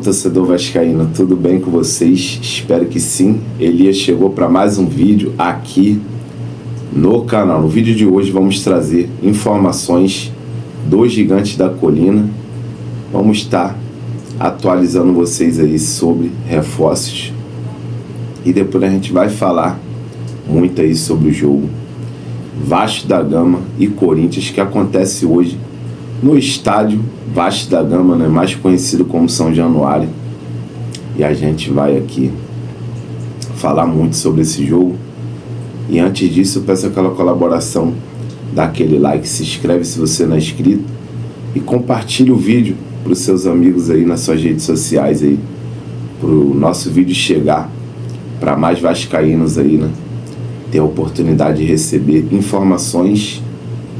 torcedor vascaíno, tudo bem com vocês? Espero que sim. Elias chegou para mais um vídeo aqui no canal. No vídeo de hoje vamos trazer informações dos Gigantes da Colina. Vamos estar atualizando vocês aí sobre reforços e depois a gente vai falar muito aí sobre o jogo Vasco da Gama e Corinthians que acontece hoje no estádio Vasco da Gama, né, mais conhecido como São Januário. E a gente vai aqui falar muito sobre esse jogo. E antes disso, eu peço aquela colaboração, dá aquele like, se inscreve se você não é inscrito e compartilhe o vídeo para os seus amigos aí nas suas redes sociais aí, para o nosso vídeo chegar para mais vascaínos aí, né, ter a oportunidade de receber informações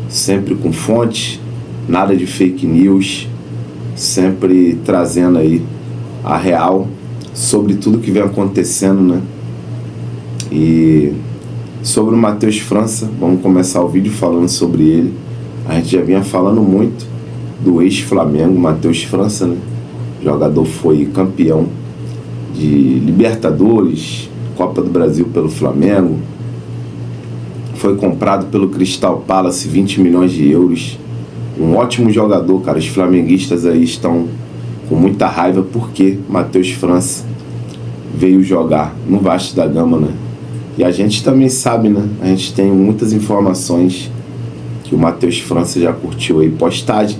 sempre com fonte, nada de fake news, sempre trazendo aí a real sobre tudo que vem acontecendo, né? E sobre o Matheus França, vamos começar o vídeo falando sobre ele. A gente já vinha falando muito do ex-Flamengo, Matheus França, né? O jogador foi campeão de Libertadores, Copa do Brasil pelo Flamengo, foi comprado pelo Crystal Palace, 20 milhões de euros. Um ótimo jogador, cara. Os flamenguistas aí estão com muita raiva porque Matheus França veio jogar no Vasco da Gama, né? E a gente também sabe, né? A gente tem muitas informações que o Matheus França já curtiu aí postagem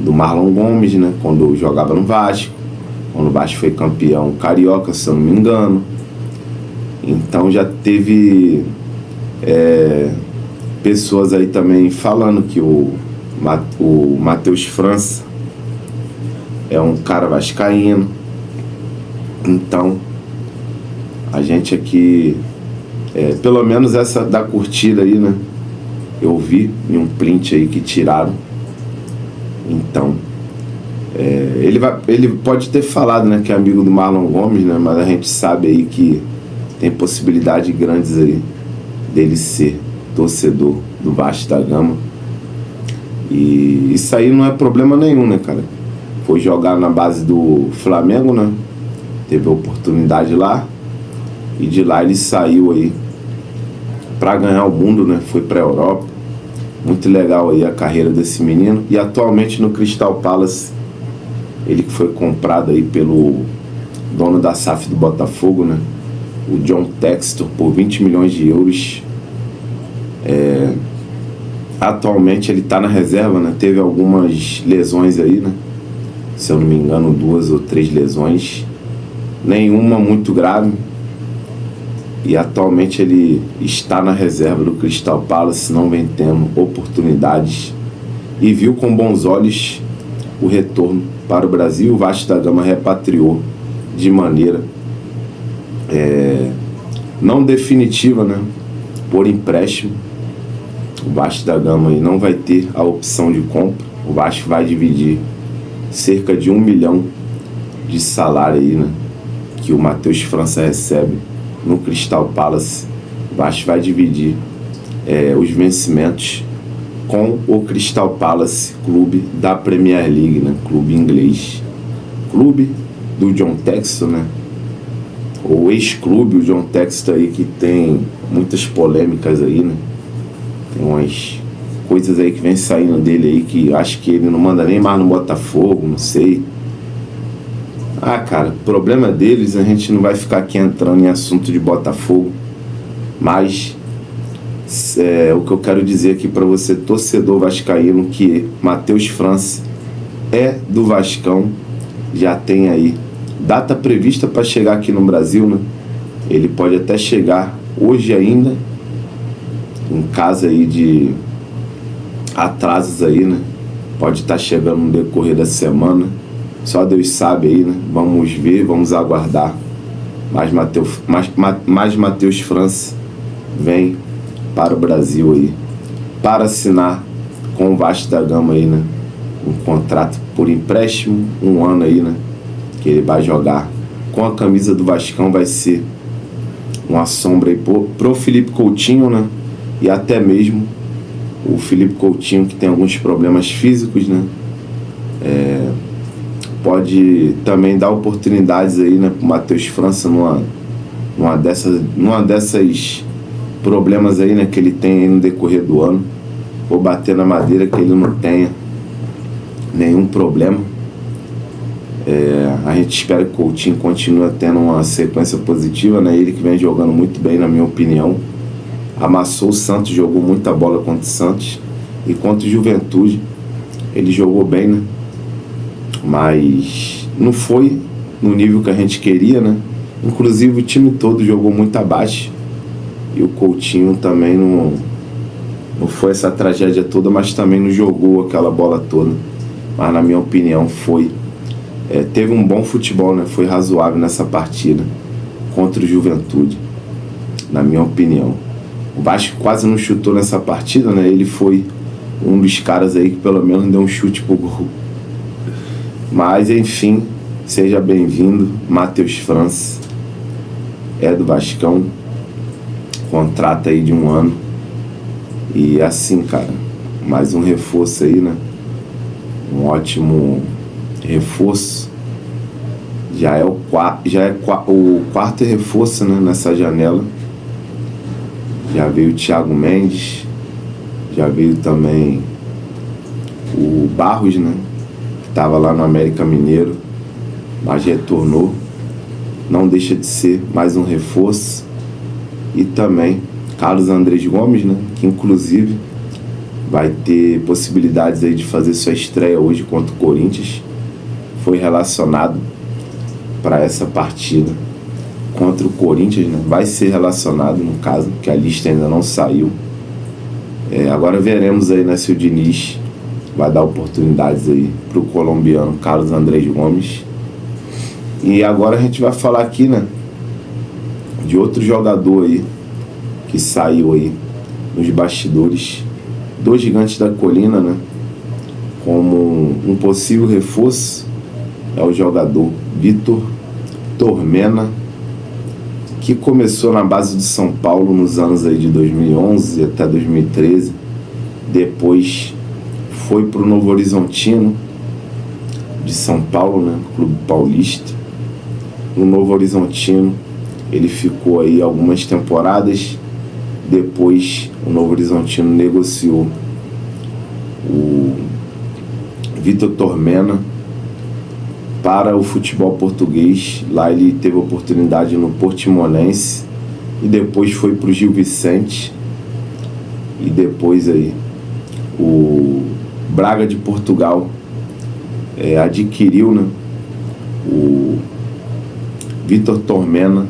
do Marlon Gomes, né? Quando jogava no Vasco, quando o Vasco foi campeão carioca, se eu não me engano. Então já teve pessoas aí também falando que o Matheus França é um cara vascaíno. Então a gente aqui, pelo menos essa da curtida aí, né, eu vi em um print aí que tiraram. Então ele pode ter falado, né, que é amigo do Marlon Gomes, né, mas a gente sabe aí que tem possibilidades grandes aí dele ser torcedor do Vasco da Gama. E isso aí não é problema nenhum, né, cara? Foi jogar na base do Flamengo, né? Teve a oportunidade lá. E de lá ele saiu aí pra ganhar o mundo, né? Foi pra Europa. Muito legal aí a carreira desse menino. E atualmente no Crystal Palace, ele que foi comprado aí pelo dono da SAF do Botafogo, né? O John Textor, por 20 milhões de euros. Atualmente ele está na reserva, né? Teve algumas lesões aí, né? Se eu não me engano, 2 ou 3 lesões, nenhuma muito grave. E atualmente ele está na reserva do Crystal Palace, não vem tendo oportunidades. E viu com bons olhos o retorno para o Brasil. O Vasco da Gama repatriou de maneira não definitiva, né? Por empréstimo. O Vasco da Gama aí não vai ter a opção de compra. O Vasco vai dividir cerca de 1 milhão de salário aí, né, que o Matheus França recebe no Crystal Palace. O Vasco vai dividir os vencimentos com o Crystal Palace, clube da Premier League, né, clube inglês, clube do John Textor, né, o ex-clube, o John Textor aí, que tem muitas polêmicas aí, né. Tem umas coisas aí que vem saindo dele aí que acho que ele não manda nem mais no Botafogo, não sei. Ah, cara, problema deles, a gente não vai ficar aqui entrando em assunto de Botafogo. Mas o que eu quero dizer aqui para você, torcedor vascaíno, que Matheus França é do Vascão, já tem aí data prevista para chegar aqui no Brasil, né? Ele pode até chegar hoje ainda, em caso aí de atrasos aí, né? Pode estar chegando no decorrer da semana. Só Deus sabe aí, né? Vamos ver, vamos aguardar. Mas Matheus França vem para o Brasil aí para assinar com o Vasco da Gama aí, né? Um contrato por empréstimo, 1 ano aí, né? Que ele vai jogar com a camisa do Vascão. Vai ser uma sombra aí pro Felipe Coutinho, né? E até mesmo o Felipe Coutinho, que tem alguns problemas físicos, né? pode também dar oportunidades aí, né, pro Matheus França numa dessas problemas aí, né, que ele tem aí no decorrer do ano. Vou bater na madeira que ele não tenha nenhum problema. A gente espera que o Coutinho continue tendo uma sequência positiva, né? Ele que vem jogando muito bem, na minha opinião. Amassou o Santos, jogou muita bola contra o Santos. E contra o Juventude, ele jogou bem, né? Mas não foi no nível que a gente queria, né? Inclusive o time todo jogou muito abaixo. E o Coutinho também não foi essa tragédia toda, mas também não jogou aquela bola toda. Mas na minha opinião teve um bom futebol, né? Foi razoável nessa partida contra o Juventude, na minha opinião. O Vasco quase não chutou nessa partida, né? Ele foi um dos caras aí que pelo menos deu um chute pro gol. Mas enfim, seja bem-vindo, Matheus França, do Vascão, contrato aí de 1 ano. E assim, cara, mais um reforço aí, né? Um ótimo reforço. Já é o quarto reforço, né, nessa janela. Já veio o Thiago Mendes, já veio também o Barros, né, que estava lá no América Mineiro, mas retornou. Não deixa de ser mais um reforço. E também Carlos Andrés Gomes, né, que inclusive vai ter possibilidades aí de fazer sua estreia hoje contra o Corinthians. Foi relacionado para essa partida contra o Corinthians, né? Vai ser relacionado, no caso, que a lista ainda não saiu. Agora veremos aí, né, se o Diniz vai dar oportunidades aí para o colombiano Carlos Andrés Gomes. E agora a gente vai falar aqui, né, de outro jogador aí que saiu aí nos bastidores do Gigantes da Colina, né, como um possível reforço. É o jogador Vitor Tormena, que começou na base de São Paulo nos anos aí de 2011 até 2013. Depois foi para o Novo Horizontino de São Paulo, né, Clube Paulista. No Novo Horizontino ele ficou aí algumas temporadas. Depois o Novo Horizontino negociou o Vitor Tormena para o futebol português. Lá ele teve oportunidade no Portimonense e depois foi para o Gil Vicente. E depois aí o Braga de Portugal adquiriu, né, o Vitor Tormena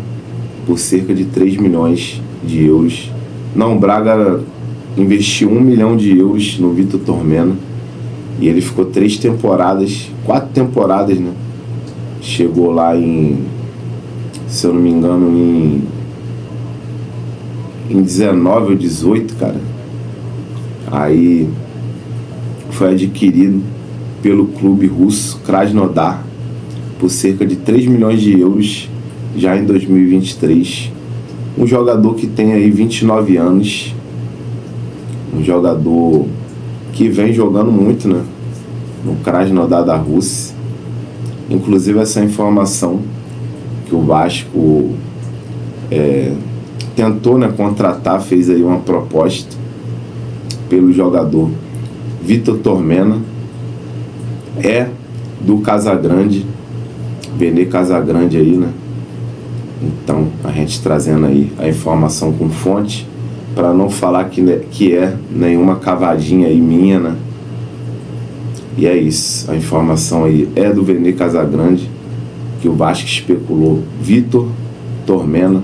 por cerca de 3 milhões de euros. Não, o Braga investiu 1 milhão de euros no Vitor Tormena e ele ficou 4 temporadas, né? Chegou lá se eu não me engano, em 19 ou 18, cara. Aí foi adquirido pelo clube russo Krasnodar por cerca de 3 milhões de euros já em 2023. Um jogador que tem aí 29 anos, um jogador que vem jogando muito, né, no Krasnodar da Rússia. Inclusive essa informação que o Vasco tentou, né, contratar, fez aí uma proposta pelo jogador Vitor Tormena, do Casagrande, Vene Casagrande aí, né? Então a gente trazendo aí a informação com fonte, para não falar que é nenhuma cavadinha aí minha, né? E é isso, a informação aí é do Vene Casagrande, que o Vasco especulou Vitor Tormena.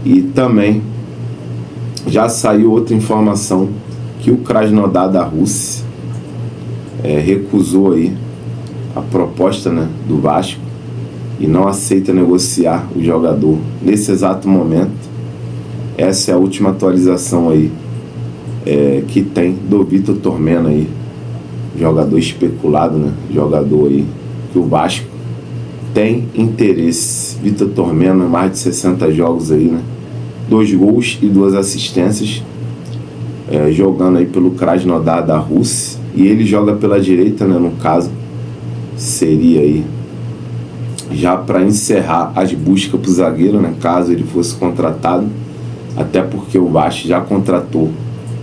E também já saiu outra informação que o Krasnodar da Rússia recusou aí a proposta, né, do Vasco e não aceita negociar o jogador nesse exato momento. Essa é a última atualização aí que tem do Vitor Tormena aí, jogador especulado, né? Jogador aí que o Vasco tem interesse. Vitor Tormena, mais de 60 jogos aí, né? 2 gols e 2 assistências, jogando aí pelo Krasnodar da Rússia. E ele joga pela direita, né? No caso, seria aí já para encerrar as buscas para o zagueiro, né, caso ele fosse contratado, até porque o Vasco já contratou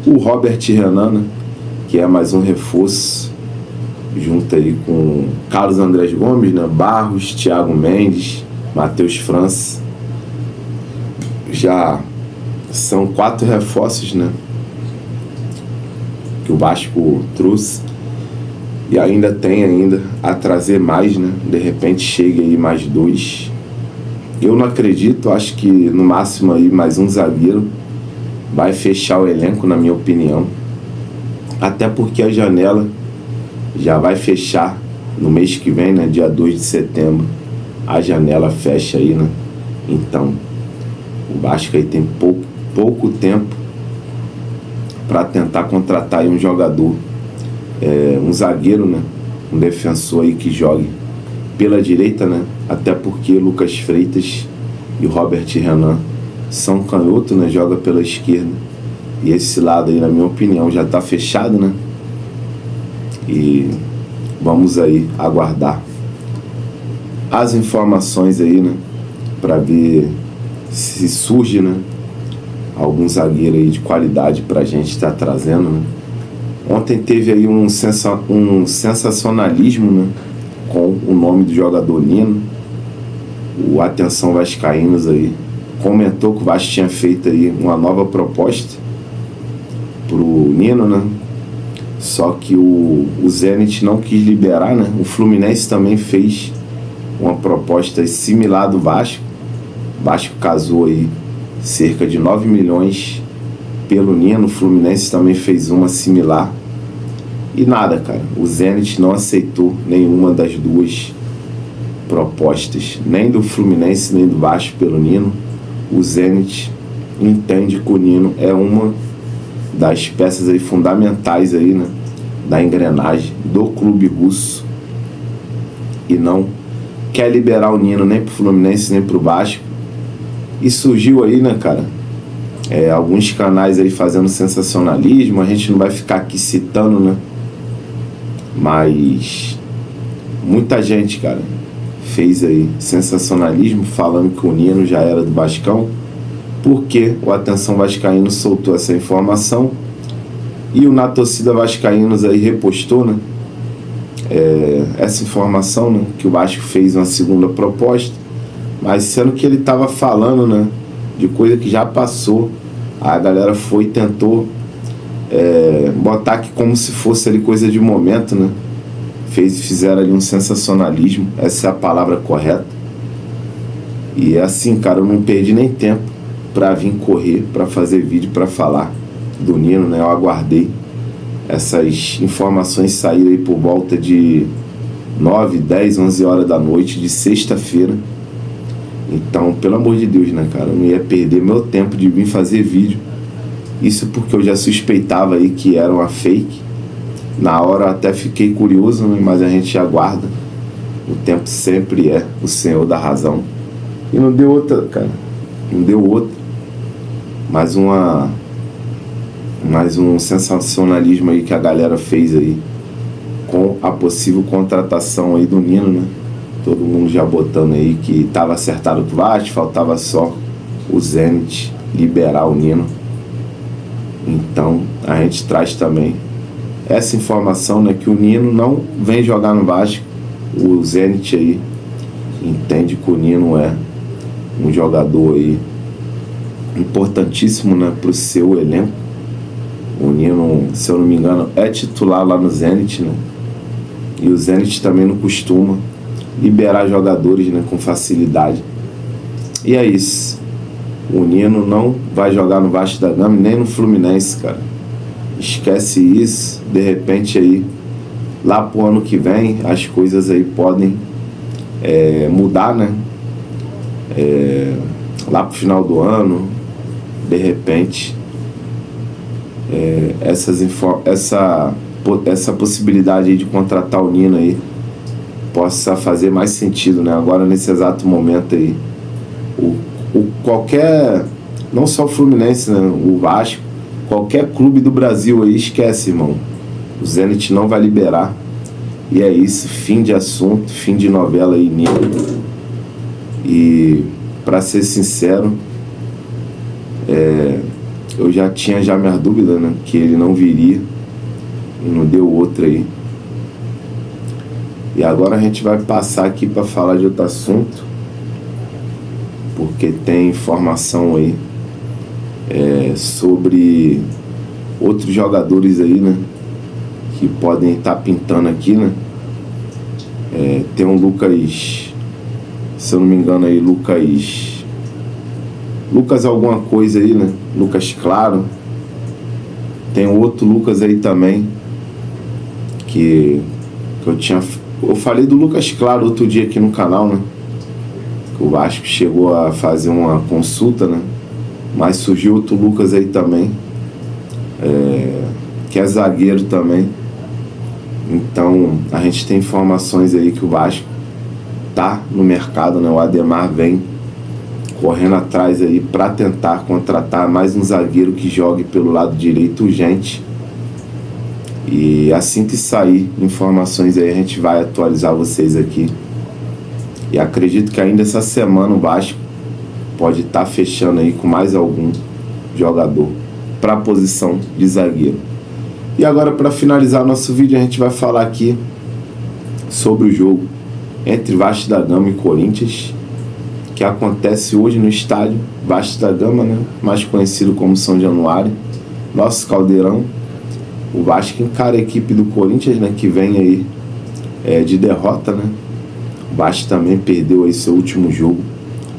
o Robert Renan, né, que é mais um reforço, junto aí com Carlos Andrés Gomes, né, Barros, Thiago Mendes, Matheus França. Já são 4 reforços, né, que o Vasco trouxe, e ainda tem a trazer mais, né? De repente chega aí mais 2. Eu não acredito, acho que no máximo aí mais um zagueiro vai fechar o elenco, na minha opinião. Até porque a janela já vai fechar no mês que vem, né? Dia 2 de setembro. A janela fecha aí, né? Então, o Vasco aí tem pouco tempo para tentar contratar aí um jogador, um zagueiro, né? Um defensor aí que jogue pela direita, né? Até porque Lucas Freitas e Robert Renan são canhoto, né? Joga pela esquerda. E esse lado aí, na minha opinião, já está fechado, né? E vamos aí aguardar as informações aí, né? Para ver se surge, né? Algum zagueiro aí de qualidade pra gente estar trazendo, né? Ontem teve aí um sensacionalismo, né, com o nome do jogador Nino. O Atenção Vascaínos aí comentou que o Vasco tinha feito aí uma nova proposta pro Nino, né? Só que o Zenit não quis liberar, né? O Fluminense também fez uma proposta similar do Vasco. O Vasco casou aí cerca de 9 milhões pelo Nino. O Fluminense também fez uma similar. E nada, cara. O Zenit não aceitou nenhuma das duas propostas, nem do Fluminense nem do Vasco pelo Nino. O Zenit entende que o Nino é uma das peças aí fundamentais aí, né, da engrenagem do clube russo, e não quer liberar o Nino nem pro Fluminense nem pro Vasco. E surgiu aí, né, cara, alguns canais aí fazendo sensacionalismo. A gente não vai ficar aqui citando, né, mas muita gente, cara, fez aí sensacionalismo falando que o Nino já era do Vascão, porque o Atenção Vascaíno soltou essa informação e o Na Torcida Vascaínos aí repostou, né, essa informação, né, que o Vasco fez uma segunda proposta, mas sendo que ele estava falando, né, de coisa que já passou. A galera foi e tentou botar aqui como se fosse ali coisa de momento, né? Fizeram ali um sensacionalismo, essa é a palavra correta. E é assim, cara, eu não perdi nem tempo pra vir correr, pra fazer vídeo, pra falar do Nino, né? Eu aguardei essas informações saírem aí por volta de 9, 10, 11 horas da noite de sexta-feira. Então, pelo amor de Deus, né, cara, eu não ia perder meu tempo de vir fazer vídeo. Isso porque eu já suspeitava aí que era uma fake. Na hora eu até fiquei curioso, né, mas a gente aguarda. O tempo sempre é o senhor da razão. E não deu outra, cara. Não deu outra. Mais um sensacionalismo aí que a galera fez aí com a possível contratação aí do Nino, né? Todo mundo já botando aí que estava acertado com o Vasco, faltava só o Zenit liberar o Nino. Então a gente traz também essa informação, né, que o Nino não vem jogar no Vasco. O Zenit aí entende que o Nino é um jogador aí importantíssimo, né, para o seu elenco. O Nino, se eu não me engano, é titular lá no Zenit, né? E o Zenit também não costuma liberar jogadores, né, com facilidade. E é isso. O Nino não vai jogar no Vasco da Gama nem no Fluminense, cara. Esquece isso. De repente aí, lá pro ano que vem, as coisas aí podem mudar, né? Lá pro final do ano, de repente, essa possibilidade aí de contratar o Nino aí possa fazer mais sentido, né? Agora, nesse exato momento aí, qualquer, não só o Fluminense, né? O Vasco, qualquer clube do Brasil aí, esquece, irmão. O Zenit não vai liberar. E é isso, fim de assunto, fim de novela aí, Nino. E para ser sincero, eu já tinha minhas dúvidas, né? Que ele não viria e não deu outra aí. E agora a gente vai passar aqui para falar de outro assunto, porque tem informação aí sobre outros jogadores aí, né? Que podem estar pintando aqui, né? Tem um Lucas, se eu não me engano aí, Lucas alguma coisa aí, né? Lucas Claro. Tem outro Lucas aí também, que eu falei do Lucas Claro outro dia aqui no canal, né? Que o Vasco chegou a fazer uma consulta, né? Mas surgiu outro Lucas aí também, que é zagueiro também. Então a gente tem informações aí que o Vasco tá no mercado, né? O Ademar vem correndo atrás aí para tentar contratar mais um zagueiro que jogue pelo lado direito urgente. E assim que sair informações aí, a gente vai atualizar vocês aqui. E acredito que ainda essa semana o Vasco pode estar fechando aí com mais algum jogador para a posição de zagueiro. E agora, para finalizar nosso vídeo, a gente vai falar aqui sobre o jogo entre Vasco da Gama e Corinthians, que acontece hoje no estádio Vasco da Gama, né? Mais conhecido como São Januário, nosso caldeirão. O Vasco encara a equipe do Corinthians, né? Que vem aí de derrota, né? O Vasco também perdeu aí seu último jogo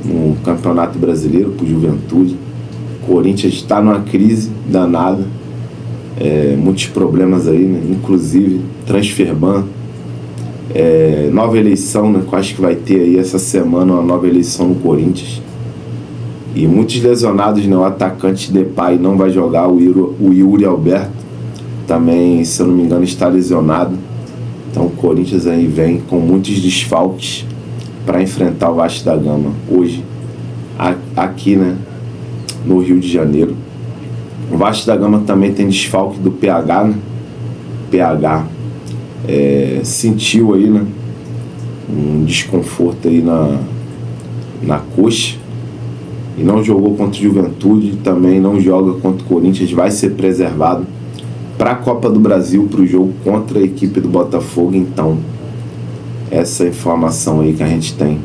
no Campeonato Brasileiro pro Juventude. O Corinthians está numa crise danada, muitos problemas aí, né? Inclusive transfer ban, nova eleição, né? Que eu acho que vai ter aí essa semana uma nova eleição no Corinthians. E muitos lesionados, né? O atacante Depay não vai jogar, o Yuri Alberto também, se eu não me engano, está lesionado. Então o Corinthians aí vem com muitos desfalques para enfrentar o Vasco da Gama hoje, aqui, né? No Rio de Janeiro. O Vasco da Gama também tem desfalque do PH, né? PH sentiu aí, né? Um desconforto aí na coxa e não jogou contra o Juventude, também não joga contra o Corinthians, vai ser preservado para a Copa do Brasil, para o jogo contra a equipe do Botafogo. Então essa informação aí que a gente tem.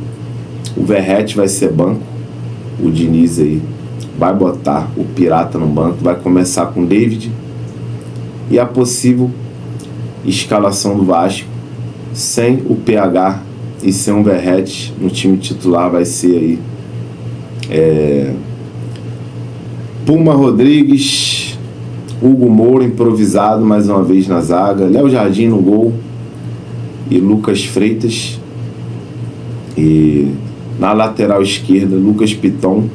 O Verratti vai ser banco, o Diniz aí vai botar o Pirata no banco, vai começar com o David, e a possível escalação do Vasco sem o PH e sem o Verratti no time titular vai ser aí Puma Rodrigues, Hugo Moura improvisado mais uma vez na zaga, Léo Jardim no gol e Lucas Freitas, e na lateral esquerda Lucas Piton,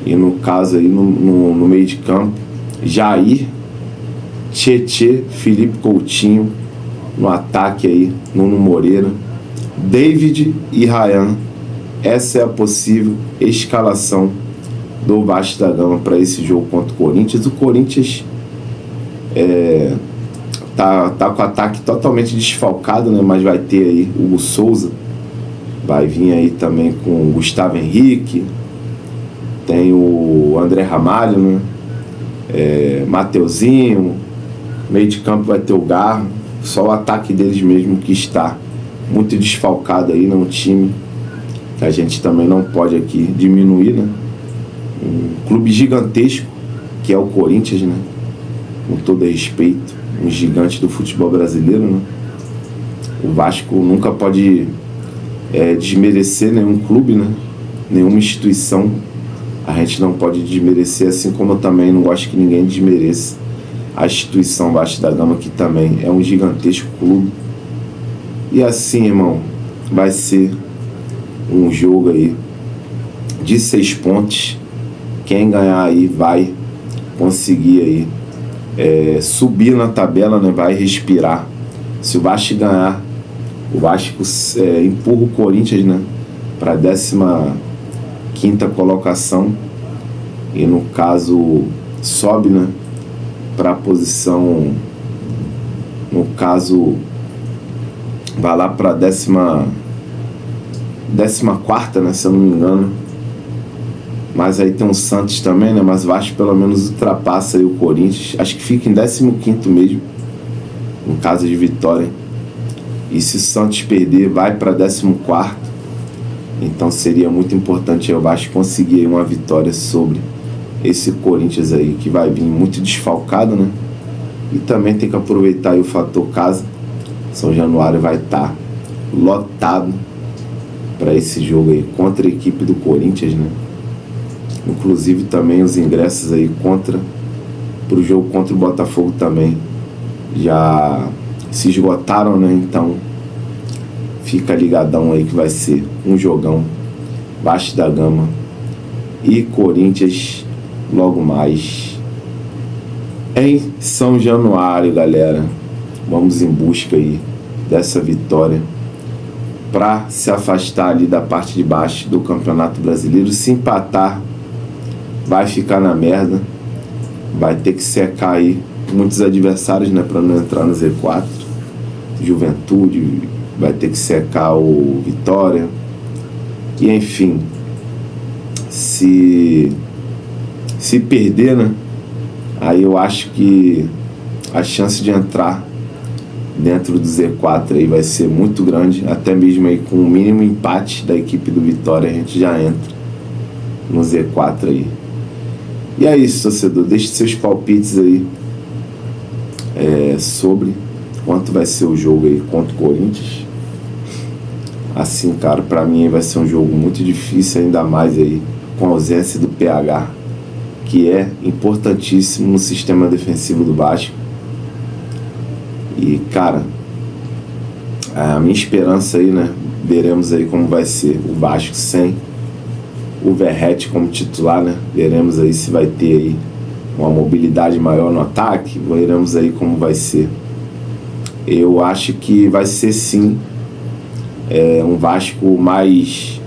e no caso aí no meio de campo Jair, Tietê, Felipe Coutinho, no ataque aí Nuno Moreira, David e Ryan. Essa é a possível escalação do Vasco da Gama para esse jogo contra o Corinthians. O Corinthians tá com o ataque totalmente desfalcado, né? Mas vai ter aí o Hugo Souza, vai vir aí também com o Gustavo Henrique, tem o André Ramalho, né? Mateuzinho, meio de campo vai ter o Garro, só o ataque deles mesmo que está muito desfalcado aí, né? Um time que a gente também não pode aqui diminuir, né? Um clube gigantesco que é o Corinthians, né? Com todo respeito, um gigante do futebol brasileiro, né? O Vasco nunca pode desmerecer nenhum clube, né? Nenhuma instituição. A gente não pode desmerecer, assim como eu também não gosto que ninguém desmereça a instituição Vasco da Gama, que também é um gigantesco clube. E assim, irmão, vai ser um jogo aí de 6 pontos. Quem ganhar aí vai conseguir aí subir na tabela, né? Vai respirar. Se o Vasco ganhar, o Vasco empurra o Corinthians, né? Para a 15ª colocação, e no caso sobe, né? Para a posição, no caso vai lá para 14ª, né, se eu não me engano. Mas aí tem o Santos também, né? Mas o Vasco pelo menos ultrapassa aí o Corinthians. Acho que fica em 15º mesmo, em caso de vitória. E se o Santos perder, vai para 14º. Então seria muito importante aí o Vasco conseguir aí uma vitória sobre esse Corinthians aí, que vai vir muito desfalcado, né? E também tem que aproveitar aí o fator casa. São Januário vai estar lotado para esse jogo aí contra a equipe do Corinthians, né? Inclusive também os ingressos aí pro jogo contra o Botafogo também já se esgotaram, né? Então fica ligadão aí que vai ser um jogão Vasco da Gama e Corinthians logo mais em São Januário, galera. Vamos em busca aí dessa vitória para se afastar ali da parte de baixo do Campeonato Brasileiro. Se empatar, vai ficar na merda, vai ter que secar aí muitos adversários, né, para não entrar no Z4. Juventude vai ter que secar o Vitória. E enfim, se perder, né, aí eu acho que a chance de entrar dentro do Z4 aí vai ser muito grande. Até mesmo aí com o mínimo empate da equipe do Vitória, a gente já entra no Z4 aí. E é isso, torcedor. Deixe seus palpites aí sobre quanto vai ser o jogo aí contra o Corinthians. Assim, cara, pra mim vai ser um jogo muito difícil, ainda mais aí com a ausência do PH, que é importantíssimo no sistema defensivo do Vasco. E, cara, a minha esperança aí, né? Veremos aí como vai ser o Vasco sem o Verratti como titular, né? Veremos aí se vai ter aí uma mobilidade maior no ataque. Veremos aí como vai ser. Eu acho que vai ser sim um Vasco mais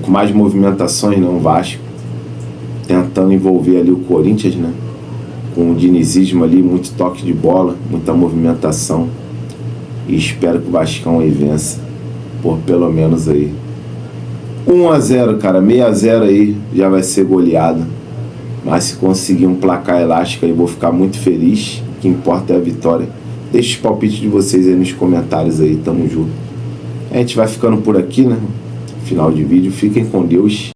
com mais movimentações, né? Um Vasco tentando envolver ali o Corinthians, né? Com o dinizismo ali, muito toque de bola, muita movimentação. E espero que o Vascão aí vença por pelo menos aí 1-0, cara, 6-0 aí já vai ser goleada. Mas se conseguir um placar elástico aí, vou ficar muito feliz. O que importa é a vitória. Deixe os palpites de vocês aí nos comentários aí, tamo junto. A gente vai ficando por aqui, né? Final de vídeo. Fiquem com Deus.